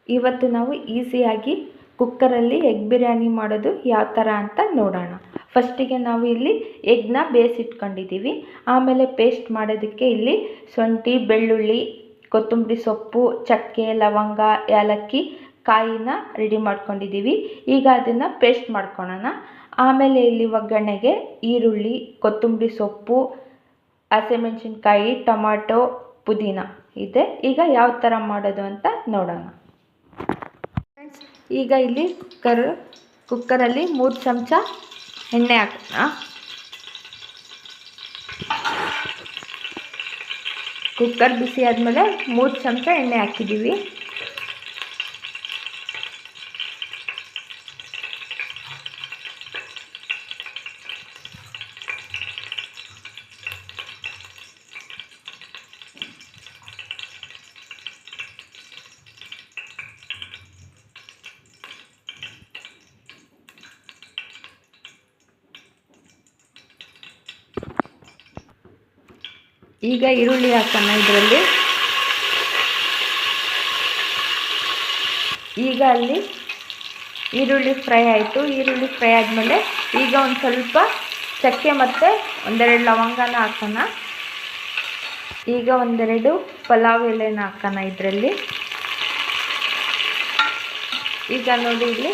ಇವತ್ತು ನಾವು ಈಸಿಯಾಗಿ ಕುಕ್ಕರಲ್ಲಿ ಎಗ್ ಬಿರಿಯಾನಿ ಮಾಡೋದು ಯಾವ ಥರ ಅಂತ ನೋಡೋಣ. ಫಸ್ಟಿಗೆ ನಾವು ಇಲ್ಲಿ ಎಗ್ನ ಬೇಯಿಸಿಟ್ಕೊಂಡಿದ್ದೀವಿ. ಆಮೇಲೆ ಪೇಸ್ಟ್ ಮಾಡೋದಕ್ಕೆ ಇಲ್ಲಿ ಶುಂಠಿ, ಬೆಳ್ಳುಳ್ಳಿ, ಕೊತ್ತಂಬರಿ ಸೊಪ್ಪು, ಚಕ್ಕೆ, ಲವಂಗ, ಏಲಕ್ಕಿ, ಕಾಯಿನ ರೆಡಿ ಮಾಡ್ಕೊಂಡಿದ್ದೀವಿ. ಈಗ ಅದನ್ನು ಪೇಸ್ಟ್ ಮಾಡ್ಕೊಳ್ಳೋಣ. ಆಮೇಲೆ ಇಲ್ಲಿ ಒಗ್ಗರಣೆಗೆ ಈರುಳ್ಳಿ, ಕೊತ್ತಂಬರಿ ಸೊಪ್ಪು, ಹಸಿಮೆಣಸಿನ್ಕಾಯಿ, ಟೊಮಾಟೊ, ಪುದೀನ ಇದೆ. ಈಗ ಯಾವ ಥರ ಮಾಡೋದು ಅಂತ ನೋಡೋಣ. ಈಗ ಇಲ್ಲಿ ಕುಕ್ಕರಲ್ಲಿ 3 ಚಮಚ ಎಣ್ಣೆ ಹಾಕೋಣ. ಕುಕ್ಕರ್ ಬಿಸಿ ಆದಮೇಲೆ 3 ಚಮಚ ಎಣ್ಣೆ ಹಾಕಿದ್ದೀವಿ. ಈಗ ಈರುಳ್ಳಿ ಹಾಕೋಣ ಇದರಲ್ಲಿ. ಈಗ ಅಲ್ಲಿ ಈರುಳ್ಳಿ ಫ್ರೈ ಆಯಿತು. ಈರುಳ್ಳಿ ಫ್ರೈ ಆದಮೇಲೆ ಈಗ ಒಂದು ಸ್ವಲ್ಪ ಚಕ್ಕೆ ಮತ್ತು 1-2 ಲವಂಗನ ಹಾಕೋಣ. ಈಗ 1-2 ಪಲಾವ್ ಎಲೆನ ಹಾಕೋಣ ಇದರಲ್ಲಿ. ಈಗ ನೋಡಿ ಇಲ್ಲಿ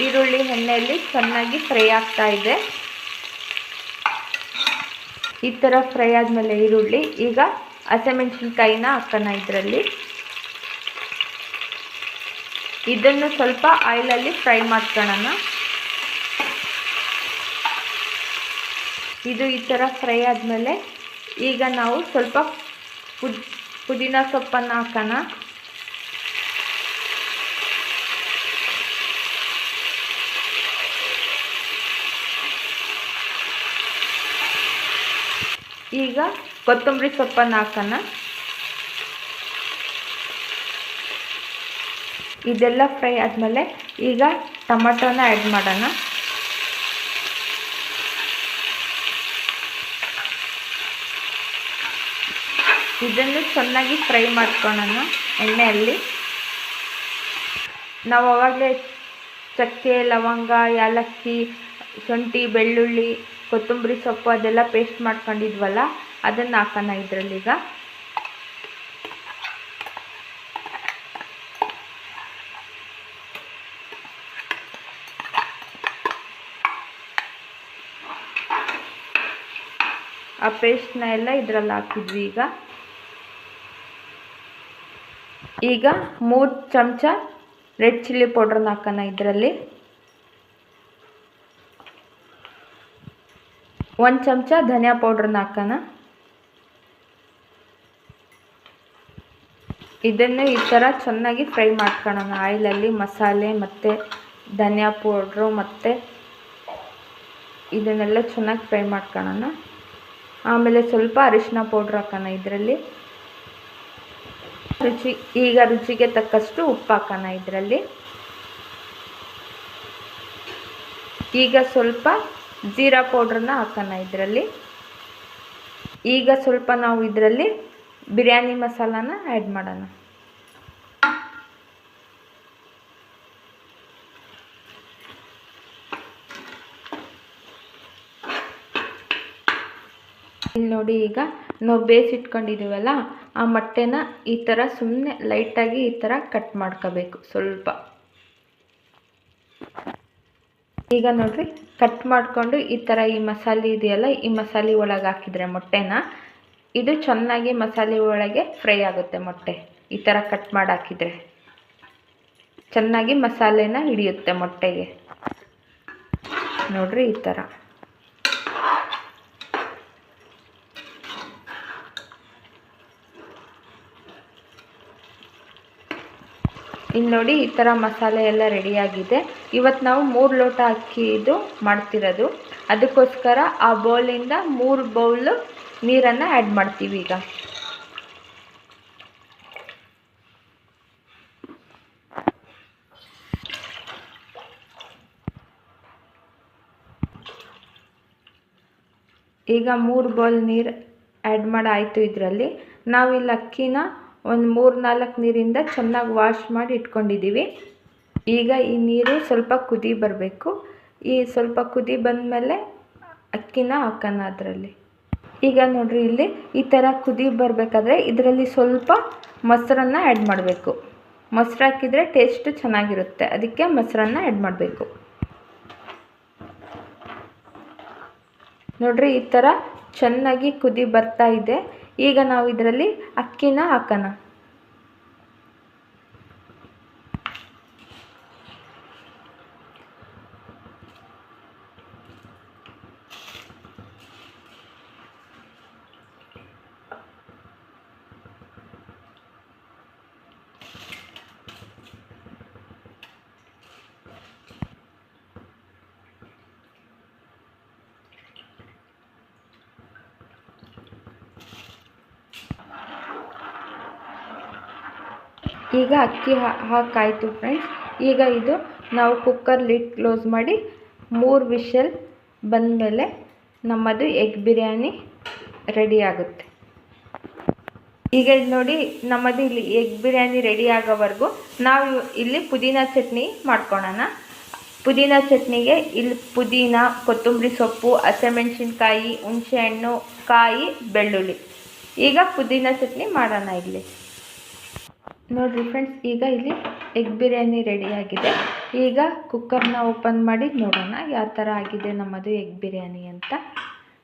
ಈರುಳ್ಳಿ ಎಣ್ಣೆಯಲ್ಲಿ ಚೆನ್ನಾಗಿ ಫ್ರೈ ಆಗ್ತಾ ಇದೆ. ಈ ಥರ ಫ್ರೈ ಆದಮೇಲೆ ಈರುಳ್ಳಿ ಈಗ ಹಸಿಮೆಣಸಿನ್ಕಾಯಿನ ಹಾಕೋಣ ಇದರಲ್ಲಿ. ಇದನ್ನು ಸ್ವಲ್ಪ ಆಯಿಲಲ್ಲಿ ಫ್ರೈ ಮಾಡ್ಕೊಳ್ಳೋಣ. ಇದು ಈ ಥರ ಫ್ರೈ ಆದಮೇಲೆ ಈಗ ನಾವು ಸ್ವಲ್ಪ ಪುದೀನ ಸೊಪ್ಪನ್ನು ಹಾಕೋಣ. ಈಗ ಕೊತ್ತಂಬರಿ ಸೊಪ್ಪನ್ನು ಹಾಕೋಣ. ಇದೆಲ್ಲ ಫ್ರೈ ಆದಮೇಲೆ ಈಗ ಟೊಮಾಟೋನ ಆ್ಯಡ್ ಮಾಡೋಣ. ಇದನ್ನು ಚೆನ್ನಾಗಿ ಫ್ರೈ ಮಾಡ್ಕೊಳ್ಳೋಣ ಎಣ್ಣೆಯಲ್ಲಿ. ನಾವು ಆವಾಗಲೇ ಚಕ್ಕೆ, ಲವಂಗ, ಏಲಕ್ಕಿ, ಶುಂಠಿ, ಬೆಳ್ಳುಳ್ಳಿ, ಕೊತ್ತಂಬರಿ ಸೊಪ್ಪು ಅದೆಲ್ಲ ಪೇಸ್ಟ್ ಮಾಡ್ಕೊಂಡಿದ್ವಲ್ಲ, ಅದನ್ನು ಹಾಕೋಣ ಇದರಲ್ಲೀಗ. ಆ ಪೇಸ್ಟ್ನ ಎಲ್ಲ ಇದರಲ್ಲಿ ಹಾಕಿದ್ವಿ. ಈಗ 3 ಚಮಚ ರೆಡ್ ಚಿಲ್ಲಿ ಪೌಡ್ರನ್ನ ಹಾಕೋಣ ಇದರಲ್ಲಿ. 1 ಚಮಚ ಧನಿಯಾ ಪೌಡ್ರನ್ನ ಹಾಕೋಣ. ಇದನ್ನು ಈ ಥರ ಚೆನ್ನಾಗಿ ಫ್ರೈ ಮಾಡ್ಕೊಳ್ಳೋಣ ಆಯಿಲಲ್ಲಿ. ಮಸಾಲೆ ಮತ್ತು ಧನಿಯಾ ಪೌಡ್ರು ಮತ್ತು ಇದನ್ನೆಲ್ಲ ಚೆನ್ನಾಗಿ ಫ್ರೈ ಮಾಡ್ಕೊಳ್ಳೋಣ. ಆಮೇಲೆ ಸ್ವಲ್ಪ ಅರಿಶಿನ ಪೌಡ್ರ್ ಹಾಕೋಣ ಇದರಲ್ಲಿ. ಈಗ ರುಚಿಗೆ ತಕ್ಕಷ್ಟು ಉಪ್ಪು ಹಾಕೋಣ ಇದರಲ್ಲಿ. ಈಗ ಸ್ವಲ್ಪ ಜೀರಾ ಪೌಡ್ರನ್ನ ಹಾಕೋಣ ಇದರಲ್ಲಿ. ಈಗ ಸ್ವಲ್ಪ ನಾವು ಇದರಲ್ಲಿ ಬಿರಿಯಾನಿ ಮಸಾಲಾನ ಆ್ಯಡ್ ಮಾಡೋಣ. ಇಲ್ಲಿ ನೋಡಿ, ಈಗ ನಾವು ಬೇಯಿಸಿಟ್ಕೊಂಡಿದ್ದೀವಲ್ಲ, ಆ ಮೊಟ್ಟೆನ ಈ ಥರ ಸುಮ್ಮನೆ ಲೈಟಾಗಿ ಈ ಥರ ಕಟ್ ಮಾಡ್ಕೋಬೇಕು ಸ್ವಲ್ಪ. ಈಗ ನೋಡ್ರಿ, ಕಟ್ ಮಾಡಿಕೊಂಡು ಈ ಥರ ಈ ಮಸಾಲೆ ಇದೆಯಲ್ಲ, ಈ ಮಸಾಲೆ ಒಳಗೆ ಹಾಕಿದರೆ ಮೊಟ್ಟೆನ, ಇದು ಚೆನ್ನಾಗಿ ಮಸಾಲೆ ಒಳಗೆ ಫ್ರೈ ಆಗುತ್ತೆ. ಮೊಟ್ಟೆ ಈ ಥರ ಕಟ್ ಮಾಡಿ ಹಾಕಿದರೆ ಚೆನ್ನಾಗಿ ಮಸಾಲೆನ ಹಿಡಿಯುತ್ತೆ ಮೊಟ್ಟೆಗೆ. ನೋಡ್ರಿ ಈ ಥರ. ಇಲ್ಲಿ ನೋಡಿ, ಈ ಥರ ಮಸಾಲೆ ಎಲ್ಲ ರೆಡಿಯಾಗಿದೆ. ಇವತ್ತು ನಾವು 3 ಲೋಟ ಅಕ್ಕಿ ಇದು ಮಾಡ್ತಿರೋದು. ಅದಕ್ಕೋಸ್ಕರ ಆ ಬೌಲಿಂದ 3 ಬೌಲ್ ನೀರನ್ನು ಆ್ಯಡ್ ಮಾಡ್ತೀವಿ ಈಗ. ಈಗ 3 ಬೌಲ್ ನೀರು ಆ್ಯಡ್ ಮಾಡಾಯಿತು. ಇದರಲ್ಲಿ ನಾವಿಲ್ಲಿ ಅಕ್ಕಿನ ಒಂದು 3-4 ನೀರಿಂದ ಚೆನ್ನಾಗಿ ವಾಶ್ ಮಾಡಿ ಇಟ್ಕೊಂಡಿದ್ದೀವಿ. ಈಗ ಈ ನೀರು ಸ್ವಲ್ಪ ಕುದಿ ಬರಬೇಕು. ಈ ಸ್ವಲ್ಪ ಕುದಿ ಬಂದಮೇಲೆ ಅಕ್ಕಿನ ಹಾಕೋಣ ಅದರಲ್ಲಿ. ಈಗ ನೋಡಿರಿ, ಇಲ್ಲಿ ಈ ಥರ ಕುದಿ ಬರಬೇಕಾದ್ರೆ ಇದರಲ್ಲಿ ಸ್ವಲ್ಪ ಮೊಸರನ್ನು ಆ್ಯಡ್ ಮಾಡಬೇಕು. ಮೊಸರು ಹಾಕಿದರೆ ಟೇಸ್ಟ್ ಚೆನ್ನಾಗಿರುತ್ತೆ, ಅದಕ್ಕೆ ಮೊಸರನ್ನು ಆ್ಯಡ್ ಮಾಡಬೇಕು. ನೋಡಿರಿ, ಈ ಥರ ಚೆನ್ನಾಗಿ ಕುದಿ ಬರ್ತಾ ಇದೆ. ಈಗ ನಾವು ಇದರಲ್ಲಿ ಅಕ್ಕಿನ ಹಾಕೋಣ. ಈಗ ಅಕ್ಕಿ ಹಾಕಾಯಿತು ಫ್ರೆಂಡ್ಸ್. ಈಗ ಇದು ನಾವು ಕುಕ್ಕರ್ ಲಿಡ್ ಕ್ಲೋಸ್ ಮಾಡಿ 3 ವಿಷಲ್ ಬಂದಮೇಲೆ ನಮ್ಮದು ಎಗ್ ಬಿರಿಯಾನಿ ರೆಡಿ ಆಗುತ್ತೆ. ಈಗ ಇದು ನೋಡಿ, ನಮ್ಮದು ಇಲ್ಲಿ ಎಗ್ ಬಿರಿಯಾನಿ ರೆಡಿ ಆಗೋವರೆಗೂ ನಾವು ಇಲ್ಲಿ ಪುದೀನ ಚಟ್ನಿ ಮಾಡ್ಕೊಳ್ಳೋಣ. ಪುದೀನ ಚಟ್ನಿಗೆ ಇಲ್ಲಿ ಪುದೀನ, ಕೊತ್ತಂಬರಿ ಸೊಪ್ಪು, ಹಸಿಮೆಣಸಿನ್ಕಾಯಿ, ಹುಣಸೆಹಣ್ಣು, ಕಾಯಿ, ಬೆಳ್ಳುಳ್ಳಿ. ಈಗ ಪುದೀನ ಚಟ್ನಿ ಮಾಡೋಣ ಇಲ್ಲಿ. ನೋಡಿರಿ ಫ್ರೆಂಡ್ಸ್, ಈಗ ಇಲ್ಲಿ ಎಗ್ ಬಿರಿಯಾನಿ ರೆಡಿಯಾಗಿದೆ. ಈಗ ಕುಕ್ಕರ್ನ ಓಪನ್ ಮಾಡಿ ನೋಡೋಣ ಯಾವ ಥರ ಆಗಿದೆ ನಮ್ಮದು ಎಗ್ ಬಿರಿಯಾನಿ ಅಂತ.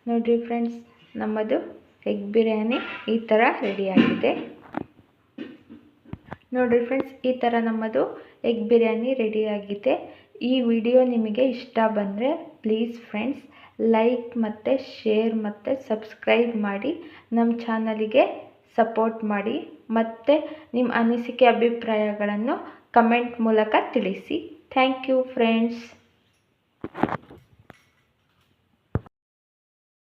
ನೋಡಿರಿ ಫ್ರೆಂಡ್ಸ್, ನಮ್ಮದು ಎಗ್ ಬಿರಿಯಾನಿ ಈ ಥರ ರೆಡಿಯಾಗಿದೆ. ನೋಡಿರಿ ಫ್ರೆಂಡ್ಸ್, ಈ ಥರ ನಮ್ಮದು ಎಗ್ ಬಿರಿಯಾನಿ ರೆಡಿಯಾಗಿದೆ. ಈ ವಿಡಿಯೋ ನಿಮಗೆ ಇಷ್ಟ ಬಂದರೆ ಪ್ಲೀಸ್ ಫ್ರೆಂಡ್ಸ್ ಲೈಕ್ ಮತ್ತು ಶೇರ್ ಮತ್ತು ಸಬ್ಸ್ಕ್ರೈಬ್ ಮಾಡಿ ನಮ್ಮ ಚಾನಲಿಗೆ ಸಪೋರ್ಟ್ ಮಾಡಿ. ಮತ್ತು ನಿಮ್ಮ ಅನಿಸಿಕೆ ಅಭಿಪ್ರಾಯಗಳನ್ನು ಕಮೆಂಟ್ ಮೂಲಕ ತಿಳಿಸಿ. Thank you friends.